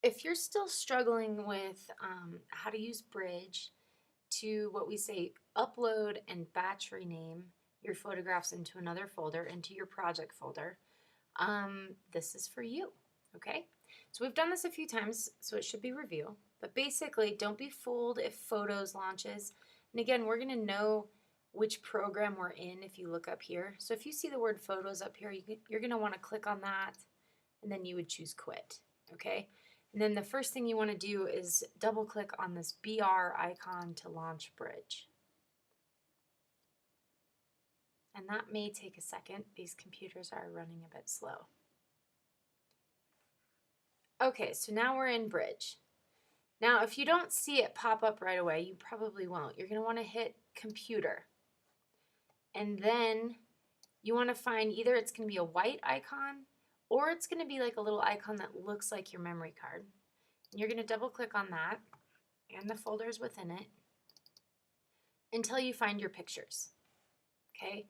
If you're still struggling with how to use Bridge to what we say upload and batch rename your photographs into another folder, into your project folder, this is for you, okay? So we've done this a few times, so it should be review. But basically, don't be fooled if Photos launches. And again, we're going to know which program we're in if you look up here. So if you see the word Photos up here, you're going to want to click on that, and then you would choose Quit, okay? And then the first thing you want to do is double click on this BR icon to launch Bridge. And that may take a second. These computers are running a bit slow. Okay, so now we're in Bridge. Now, if you don't see it pop up right away, you probably won't. You're going to want to hit Computer. And then you want to find either it's going to be a white icon or it's going to be like a little icon that looks like your memory card. And you're going to double click on that and the folders within it until you find your pictures. Okay?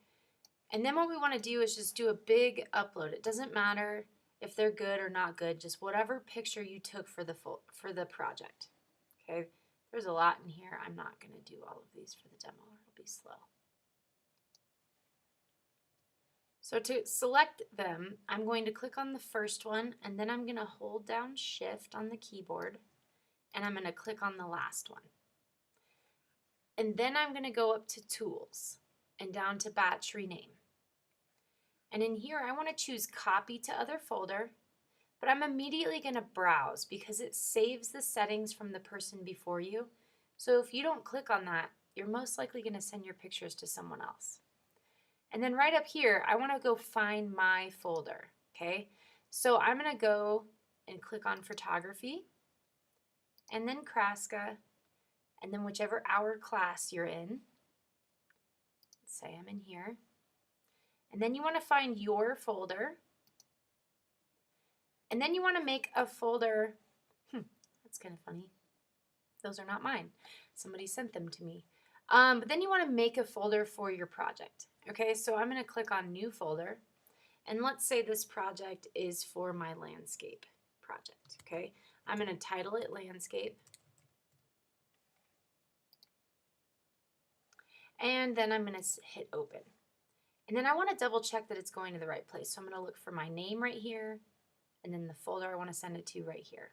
And then what we want to do is just do a big upload. It doesn't matter if they're good or not good, just whatever picture you took for the project. Okay? There's a lot in here. I'm not going to do all of these for the demo. It'll be slow. So to select them, I'm going to click on the first one, and then I'm going to hold down Shift on the keyboard, and I'm going to click on the last one. And then I'm going to go up to Tools and down to Batch Rename. And in here, I want to choose Copy to Other Folder, but I'm immediately going to browse because it saves the settings from the person before you. So if you don't click on that, you're most likely going to send your pictures to someone else. And then right up here, I want to go find my folder, okay? So I'm going to go and click on Photography, and then Kraska, and then whichever hour class you're in. Let's say I'm in here. And then you want to find your folder. And then you want to make a folder. That's kind of funny. Those are not mine. Somebody sent them to me. But then you want to make a folder for your project. Okay, so I'm going to click on New Folder. And let's say this project is for my landscape project. Okay, I'm going to title it Landscape. And then I'm going to hit Open. And then I want to double check that it's going to the right place. So I'm going to look for my name right here, and then the folder I want to send it to right here.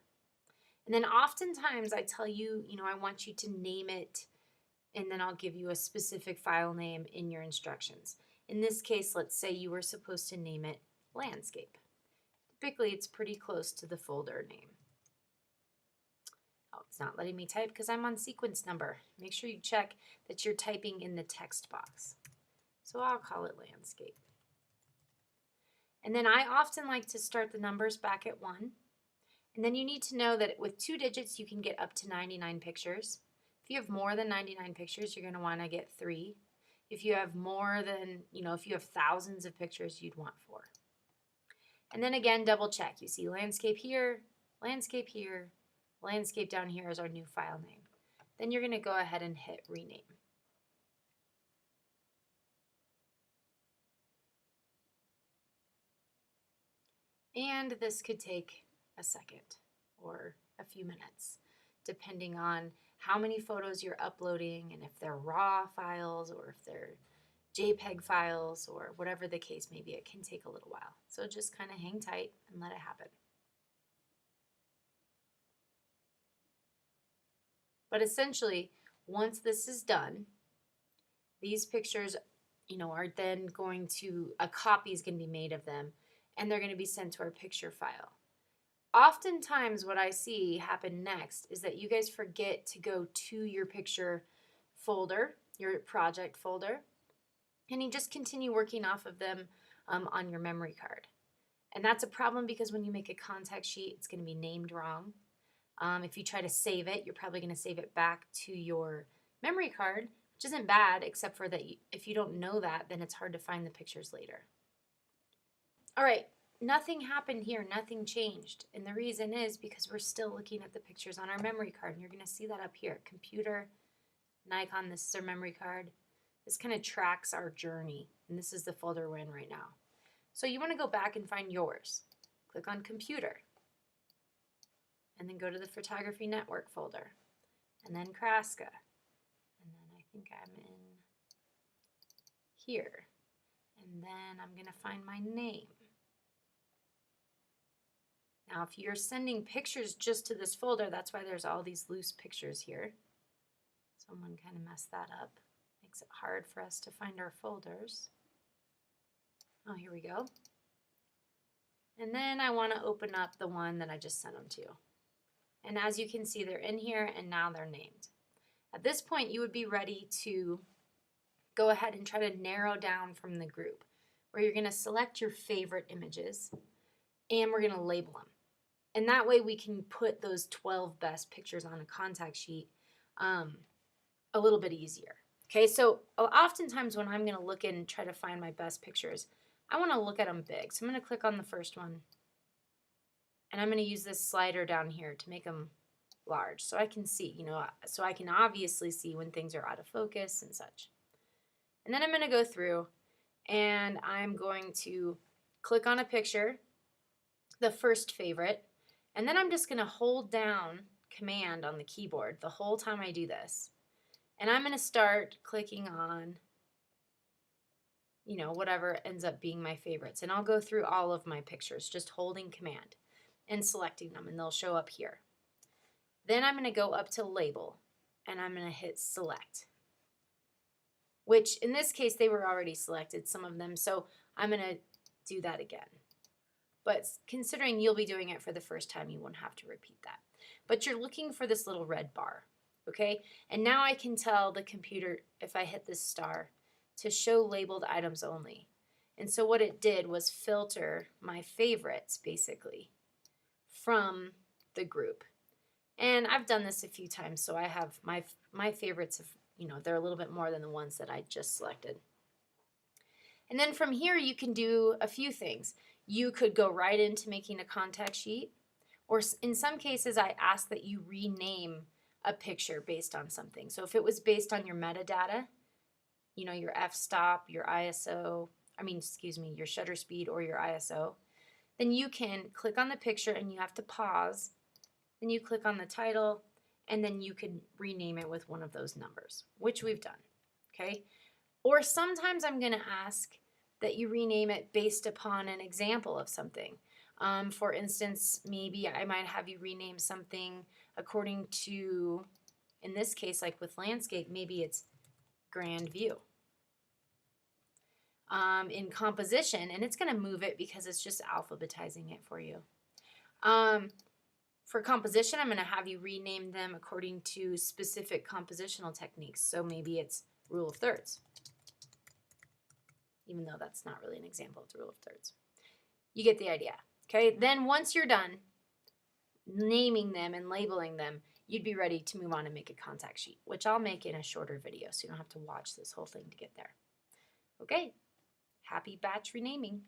And then oftentimes I tell you, I want you to name it, and then I'll give you a specific file name in your instructions. In this case, let's say you were supposed to name it Landscape. Typically, it's pretty close to the folder name. Oh, it's not letting me type because I'm on sequence number. Make sure you check that you're typing in the text box. So I'll call it Landscape. And then I often like to start the numbers back at 1. And then you need to know that with 2 digits, you can get up to 99 pictures. If you have more than 99 pictures, you're going to want to get 3. If you have more than, if you have thousands of pictures, you'd want 4. And then again, double check. You see landscape here, landscape down here is our new file name. Then you're going to go ahead and hit rename. And this could take a second or a few minutes, depending on how many photos you're uploading and if they're RAW files or if they're JPEG files or whatever the case may be. It can take a little while. So just kind of hang tight and let it happen. But essentially, once this is done, these pictures, are then going to, a copy is going to be made of them, and they're going to be sent to our picture file. Oftentimes what I see happen next is that you guys forget to go to your picture folder, your project folder, and you just continue working off of them on your memory card. And that's a problem because when you make a contact sheet, it's going to be named wrong. If you try to save it, you're probably going to save it back to your memory card, which isn't bad, except for that if you don't know that, then it's hard to find the pictures later. All right, nothing happened here, nothing changed. And the reason is because we're still looking at the pictures on our memory card. And you're going to see that up here, computer, Nikon, this is our memory card. This kind of tracks our journey, and this is the folder we're in right now. So you want to go back and find yours. Click on computer, and then go to the Photography Network folder, and then Kraska, and then I think I'm in here, and then I'm going to find my name. Now, if you're sending pictures just to this folder, that's why there's all these loose pictures here. Someone kind of messed that up. Makes it hard for us to find our folders. Oh, here we go. And then I want to open up the one that I just sent them to. And as you can see, they're in here and now they're named. At this point, you would be ready to go ahead and try to narrow down from the group, where you're going to select your favorite images and we're going to label them. And that way we can put those 12 best pictures on a contact sheet a little bit easier. Okay, so oftentimes when I'm going to look and try to find my best pictures, I want to look at them big. So I'm going to click on the first one, and I'm going to use this slider down here to make them large so I can see, so I can obviously see when things are out of focus and such. And then I'm going to go through and I'm going to click on a picture, the first favorite, and then I'm just going to hold down Command on the keyboard the whole time I do this. And I'm going to start clicking on, whatever ends up being my favorites. And I'll go through all of my pictures, just holding Command and selecting them, and they'll show up here. Then I'm going to go up to Label, and I'm going to hit Select, which in this case, they were already selected, some of them, so I'm going to do that again. But considering you'll be doing it for the first time, you won't have to repeat that. But you're looking for this little red bar, okay? And now I can tell the computer, if I hit this star, to show labeled items only. And so what it did was filter my favorites, basically, from the group. And I've done this a few times, so I have my favorites, they're a little bit more than the ones that I just selected. And then from here, you can do a few things. You could go right into making a contact sheet, or in some cases, I ask that you rename a picture based on something. So if it was based on your metadata, your f-stop, your ISO, your shutter speed or your ISO, then you can click on the picture and you have to pause. Then you click on the title, and then you can rename it with one of those numbers, which we've done, okay? Or sometimes I'm going to ask that you rename it based upon an example of something. For instance, maybe I might have you rename something according to, in this case, like with landscape, maybe it's Grand View. In composition, and it's going to move it because it's just alphabetizing it for you. For composition, I'm going to have you rename them according to specific compositional techniques. So maybe it's rule of thirds, even though that's not really an example of the rule of thirds. You get the idea. Okay, then once you're done naming them and labeling them, you'd be ready to move on and make a contact sheet, which I'll make in a shorter video, so you don't have to watch this whole thing to get there. Okay, happy batch renaming.